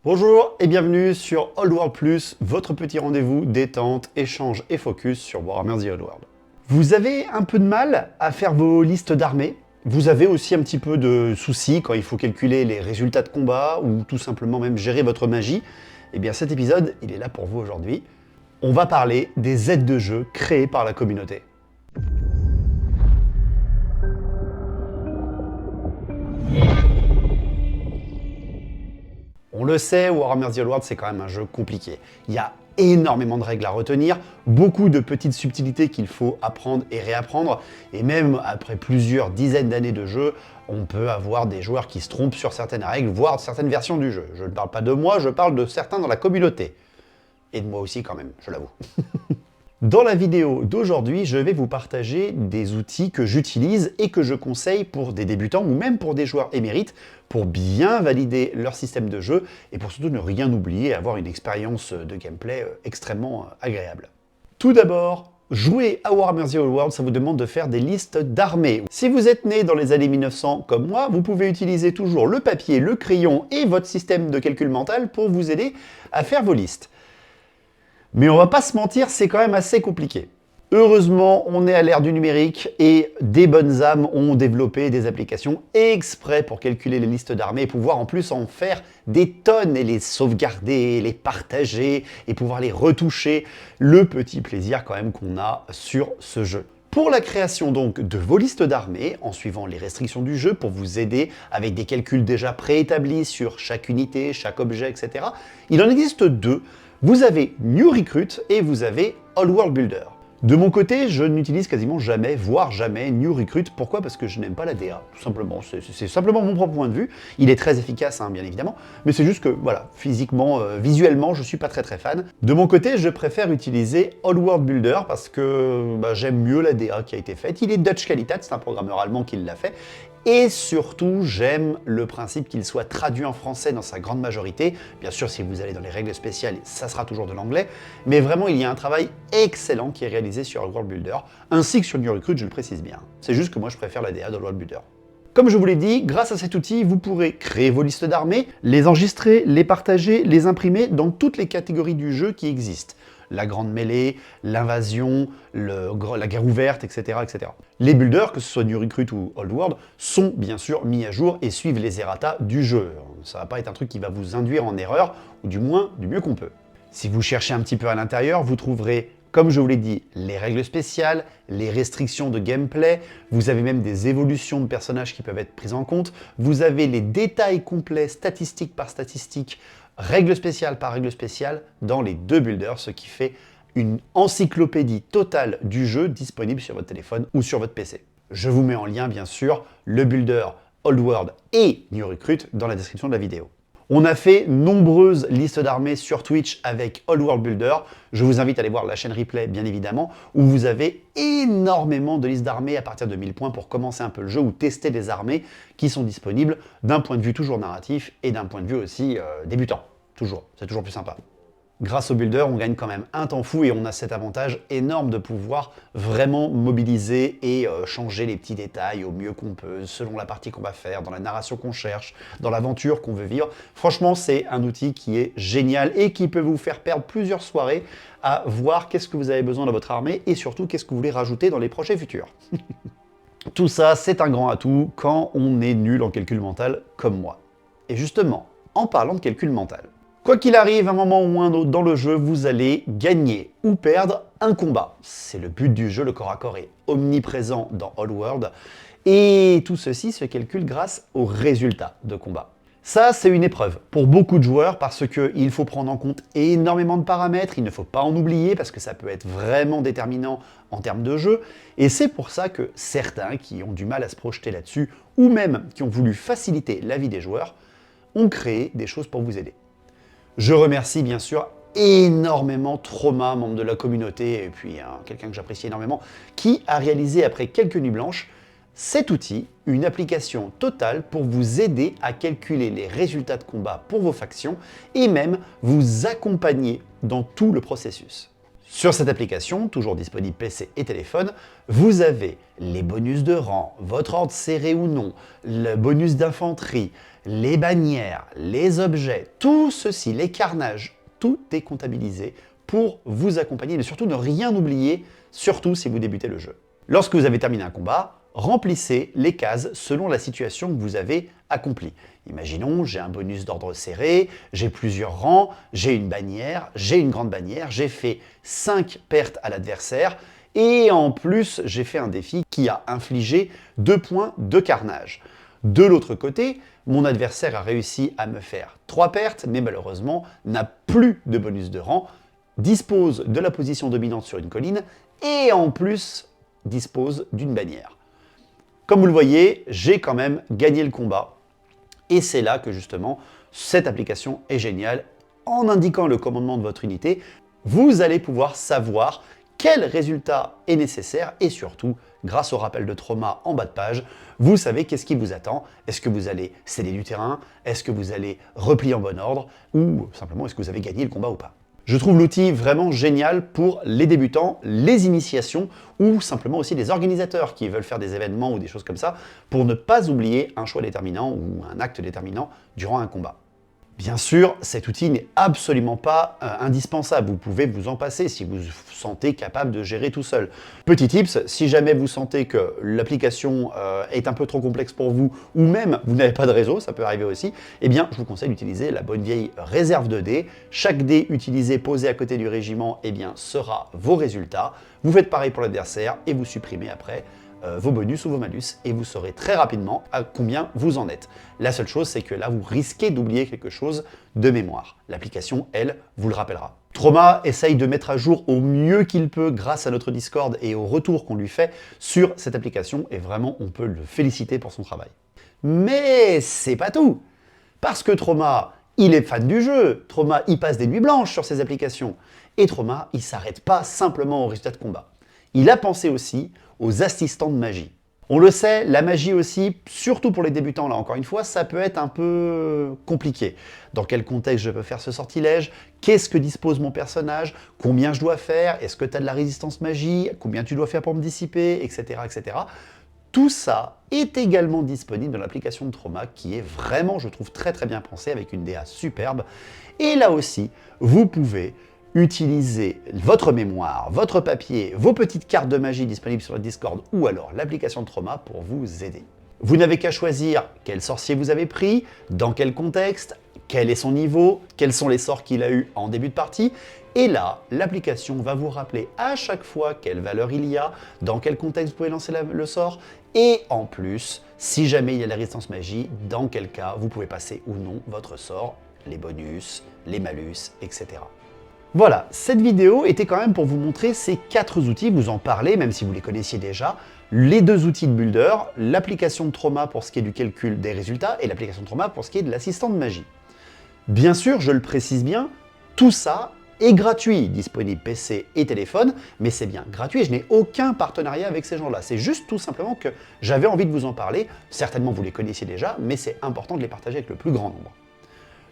Bonjour et bienvenue sur Old World Plus, votre petit rendez-vous détente, échange et focus sur Warhammer The Old World. Vous avez un peu de mal à faire vos listes d'armées. Vous avez aussi un petit peu de soucis quand il faut calculer les résultats de combat ou tout simplement même gérer votre magie. Eh bien cet épisode, il est là pour vous aujourd'hui. On va parler des aides de jeu créées par la communauté. On le sait, Warhammer The Old World, c'est quand même un jeu compliqué. Il y a énormément de règles à retenir, beaucoup de petites subtilités qu'il faut apprendre et réapprendre, et même après plusieurs dizaines d'années de jeu, on peut avoir des joueurs qui se trompent sur certaines règles, voire certaines versions du jeu. Je ne parle pas de moi, je parle de certains dans la communauté. Et de moi aussi quand même, je l'avoue. Dans la vidéo d'aujourd'hui, je vais vous partager des outils que j'utilise et que je conseille pour des débutants ou même pour des joueurs émérites pour bien valider leur système de jeu et pour surtout ne rien oublier et avoir une expérience de gameplay extrêmement agréable. Tout d'abord, jouer à Warhammer The Old World, ça vous demande de faire des listes d'armées. Si vous êtes né dans les années 1900 comme moi, vous pouvez utiliser toujours le papier, le crayon et votre système de calcul mental pour vous aider à faire vos listes. Mais on va pas se mentir, c'est quand même assez compliqué. Heureusement, on est à l'ère du numérique et des bonnes âmes ont développé des applications exprès pour calculer les listes d'armées et pouvoir en plus en faire des tonnes et les sauvegarder, les partager et pouvoir les retoucher. Le petit plaisir quand même qu'on a sur ce jeu. Pour la création donc de vos listes d'armées, en suivant les restrictions du jeu pour vous aider avec des calculs déjà préétablis sur chaque unité, chaque objet, etc., il en existe deux. Vous avez New Recruit et vous avez Old World Builder. De mon côté, je n'utilise quasiment jamais, voire jamais, New Recruit. Pourquoi? Parce que je n'aime pas la DA, tout simplement. C'est simplement mon propre point de vue. Il est très efficace, hein, bien évidemment, mais c'est juste que, voilà, physiquement, visuellement, je suis pas très fan. De mon côté, je préfère utiliser Old World Builder parce que j'aime mieux la DA qui a été faite. Il est Dutch Qualitat, c'est un programmeur allemand qui l'a fait. Et surtout, j'aime le principe qu'il soit traduit en français dans sa grande majorité. Bien sûr, si vous allez dans les règles spéciales, ça sera toujours de l'anglais. Mais vraiment, il y a un travail excellent qui est réalisé sur Old World Builder, ainsi que sur New Recruit, je le précise bien. C'est juste que moi, je préfère la DA de Old World Builder. Comme je vous l'ai dit, grâce à cet outil, vous pourrez créer vos listes d'armées, les enregistrer, les partager, les imprimer dans toutes les catégories du jeu qui existent. La grande mêlée, l'invasion, la guerre ouverte, etc., etc. Les builders, que ce soit New Recruit ou Old World, sont bien sûr mis à jour et suivent les errata du jeu. Ça va pas être un truc qui va vous induire en erreur, ou du moins du mieux qu'on peut. Si vous cherchez un petit peu à l'intérieur, vous trouverez, comme je vous l'ai dit, les règles spéciales, les restrictions de gameplay, vous avez même des évolutions de personnages qui peuvent être prises en compte, vous avez les détails complets, statistique par statistique, règle spéciale par règle spéciale, dans les deux builders, ce qui fait une encyclopédie totale du jeu disponible sur votre téléphone ou sur votre PC. Je vous mets en lien, bien sûr, le builder Old World et New Recruit dans la description de la vidéo. On a fait nombreuses listes d'armées sur Twitch avec Old World Builder. Je vous invite à aller voir la chaîne replay, bien évidemment, où vous avez énormément de listes d'armées à partir de 1000 points pour commencer un peu le jeu ou tester des armées qui sont disponibles d'un point de vue toujours narratif et d'un point de vue aussi débutant. Toujours, c'est toujours plus sympa. Grâce au builder, on gagne quand même un temps fou et on a cet avantage énorme de pouvoir vraiment mobiliser et changer les petits détails au mieux qu'on peut, selon la partie qu'on va faire, dans la narration qu'on cherche, dans l'aventure qu'on veut vivre. Franchement, c'est un outil qui est génial et qui peut vous faire perdre plusieurs soirées à voir qu'est-ce que vous avez besoin dans votre armée et surtout qu'est-ce que vous voulez rajouter dans les projets futurs. Tout ça, c'est un grand atout quand on est nul en calcul mental comme moi. Et justement, en parlant de calcul mental, quoi qu'il arrive, à un moment ou un autre dans le jeu, vous allez gagner ou perdre un combat. C'est le but du jeu, le corps à corps est omniprésent dans Old World. Et tout ceci se calcule grâce aux résultats de combat. Ça, c'est une épreuve pour beaucoup de joueurs parce qu'il faut prendre en compte énormément de paramètres, il ne faut pas en oublier parce que ça peut être vraiment déterminant en termes de jeu. Et c'est pour ça que certains qui ont du mal à se projeter là-dessus, ou même qui ont voulu faciliter la vie des joueurs, ont créé des choses pour vous aider. Je remercie bien sûr énormément Trauma, membre de la communauté, et puis quelqu'un que j'apprécie énormément, qui a réalisé après quelques nuits blanches cet outil, une application totale pour vous aider à calculer les résultats de combat pour vos factions et même vous accompagner dans tout le processus. Sur cette application, toujours disponible PC et téléphone, vous avez les bonus de rang, votre ordre serré ou non, le bonus d'infanterie, les bannières, les objets, tout ceci, les carnages, tout est comptabilisé pour vous accompagner, mais surtout ne rien oublier, surtout si vous débutez le jeu. Lorsque vous avez terminé un combat, remplissez les cases selon la situation que vous avez accomplie. Imaginons, j'ai un bonus d'ordre serré, j'ai plusieurs rangs, j'ai une bannière, j'ai une grande bannière, j'ai fait 5 pertes à l'adversaire, et en plus, j'ai fait un défi qui a infligé 2 points de carnage. De l'autre côté, mon adversaire a réussi à me faire 3 pertes, mais malheureusement n'a plus de bonus de rang, dispose de la position dominante sur une colline, et en plus dispose d'une bannière. Comme vous le voyez, j'ai quand même gagné le combat. Et c'est là que justement, cette application est géniale. En indiquant le commandement de votre unité, vous allez pouvoir savoir quel résultat est nécessaire et surtout, grâce au rappel de trauma en bas de page, vous savez qu'est-ce qui vous attend. Est-ce que vous allez céder du terrain? Est-ce que vous allez replier en bon ordre? Ou simplement, est-ce que vous avez gagné le combat ou pas? Je trouve l'outil vraiment génial pour les débutants, les initiations ou simplement aussi les organisateurs qui veulent faire des événements ou des choses comme ça pour ne pas oublier un choix déterminant ou un acte déterminant durant un combat. Bien sûr, cet outil n'est absolument pas indispensable, vous pouvez vous en passer si vous vous sentez capable de gérer tout seul. Petit tips, si jamais vous sentez que l'application est un peu trop complexe pour vous, ou même vous n'avez pas de réseau, ça peut arriver aussi, eh bien je vous conseille d'utiliser la bonne vieille réserve de dés. Chaque dé utilisé, posé à côté du régiment, eh bien, sera vos résultats. Vous faites pareil pour l'adversaire et vous supprimez après vos bonus ou vos malus et vous saurez très rapidement à combien vous en êtes. La seule chose, c'est que là, vous risquez d'oublier quelque chose de mémoire. L'application, elle, vous le rappellera. Trauma essaye de mettre à jour au mieux qu'il peut grâce à notre Discord et au retour qu'on lui fait sur cette application et vraiment, on peut le féliciter pour son travail. Mais c'est pas tout. Parce que Trauma, il est fan du jeu. Trauma, il passe des nuits blanches sur ses applications. Et Trauma, il s'arrête pas simplement au résultat de combat. Il a pensé aussi aux assistants de magie. On le sait, la magie aussi, surtout pour les débutants, là encore une fois, ça peut être un peu compliqué. Dans quel contexte je peux faire ce sortilège? Qu'est-ce que dispose mon personnage? Combien je dois faire? Est-ce que tu as de la résistance magie? Combien tu dois faire pour me dissiper? Etc. etc. Tout ça est également disponible dans l'application de Trauma qui est vraiment, je trouve, très très bien pensée avec une DA superbe. Et là aussi, vous pouvez utilisez votre mémoire, votre papier, vos petites cartes de magie disponibles sur le Discord ou alors l'application de Trauma pour vous aider. Vous n'avez qu'à choisir quel sorcier vous avez pris, dans quel contexte, quel est son niveau, quels sont les sorts qu'il a eu en début de partie, et là, l'application va vous rappeler à chaque fois quelle valeur il y a, dans quel contexte vous pouvez lancer le sort, et en plus, si jamais il y a la résistance magie, dans quel cas vous pouvez passer ou non votre sort, les bonus, les malus, etc. Voilà, cette vidéo était quand même pour vous montrer ces 4 outils, vous en parlez, même si vous les connaissiez déjà, les 2 outils de Builder, l'application de Trauma pour ce qui est du calcul des résultats et l'application de Trauma pour ce qui est de l'assistant de magie. Bien sûr, je le précise bien, tout ça est gratuit, disponible PC et téléphone, mais c'est bien gratuit, je n'ai aucun partenariat avec ces gens-là. C'est juste tout simplement que j'avais envie de vous en parler, certainement vous les connaissiez déjà, mais c'est important de les partager avec le plus grand nombre.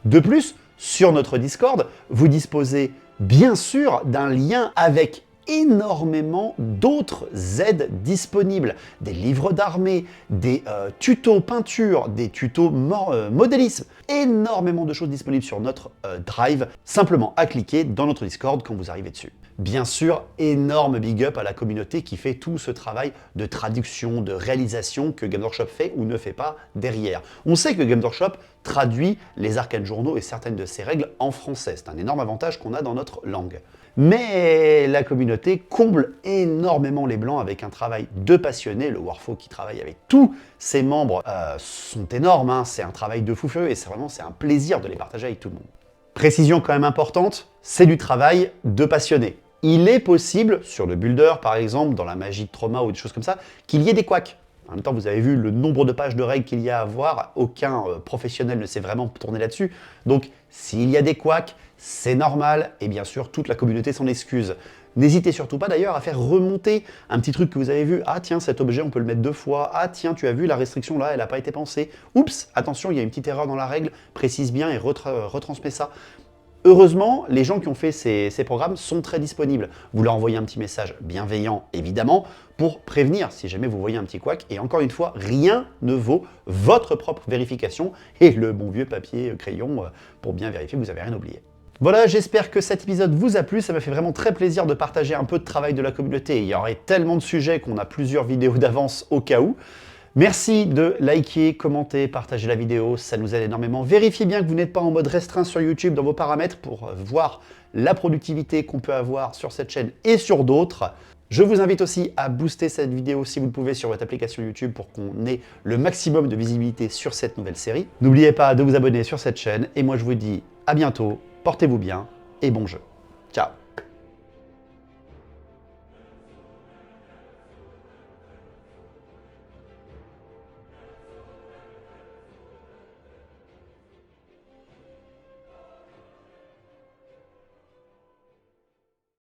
De plus, sur notre Discord, vous disposez bien sûr d'un lien avec énormément d'autres aides disponibles. Des livres d'armée, des tutos peinture, des tutos modélisme. Énormément de choses disponibles sur notre Drive, simplement à cliquer dans notre Discord quand vous arrivez dessus. Bien sûr, énorme big up à la communauté qui fait tout ce travail de traduction, de réalisation que Games Workshop fait ou ne fait pas derrière. On sait que Games Workshop traduit les arcanes journaux et certaines de ses règles en français. C'est un énorme avantage qu'on a dans notre langue. Mais la communauté comble énormément les blancs avec un travail de passionnés. Le Warfo qui travaille avec tous ses membres sont énormes, hein. C'est un travail de fou furieux et c'est un plaisir de les partager avec tout le monde. Précision quand même importante, c'est du travail de passionné. Il est possible, sur le Builder par exemple, dans la magie de Trauma ou des choses comme ça, qu'il y ait des couacs. En même temps, vous avez vu le nombre de pages de règles qu'il y a à voir, aucun professionnel ne s'est vraiment tourné là-dessus. Donc, s'il y a des couacs, c'est normal, et bien sûr, toute la communauté s'en excuse. N'hésitez surtout pas d'ailleurs à faire remonter un petit truc que vous avez vu. Ah tiens, cet objet, on peut le mettre 2 fois. Ah tiens, tu as vu, la restriction là, elle n'a pas été pensée. Oups, attention, il y a une petite erreur dans la règle. Précise bien et retransmets ça. Heureusement, les gens qui ont fait ces programmes sont très disponibles. Vous leur envoyez un petit message bienveillant, évidemment, pour prévenir si jamais vous voyez un petit couac. Et encore une fois, rien ne vaut votre propre vérification et le bon vieux papier crayon pour bien vérifier que vous n'avez rien oublié. Voilà, j'espère que cet épisode vous a plu, ça m'a fait vraiment très plaisir de partager un peu de travail de la communauté. Il y aurait tellement de sujets qu'on a plusieurs vidéos d'avance au cas où. Merci de liker, commenter, partager la vidéo, ça nous aide énormément. Vérifiez bien que vous n'êtes pas en mode restreint sur YouTube dans vos paramètres pour voir la productivité qu'on peut avoir sur cette chaîne et sur d'autres. Je vous invite aussi à booster cette vidéo si vous le pouvez sur votre application YouTube pour qu'on ait le maximum de visibilité sur cette nouvelle série. N'oubliez pas de vous abonner sur cette chaîne et moi je vous dis à bientôt, portez-vous bien et bon jeu. Ciao.